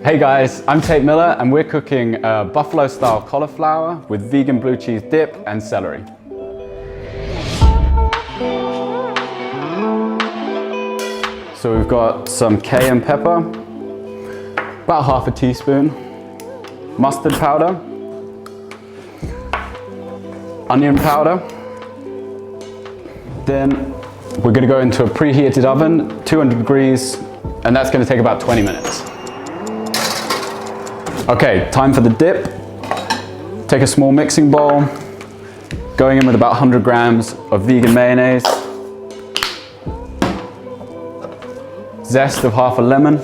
Hey guys, I'm Tait Miller and we're cooking buffalo style cauliflower with vegan blue cheese dip and celery. So we've got some cayenne pepper, about half a teaspoon, mustard powder, onion powder. Then we're going to go into a preheated oven, 200 degrees, and that's going to take about 20 minutes. Okay, time for the dip. Take a small mixing bowl, going in with about 100 grams of vegan mayonnaise, zest of half a lemon,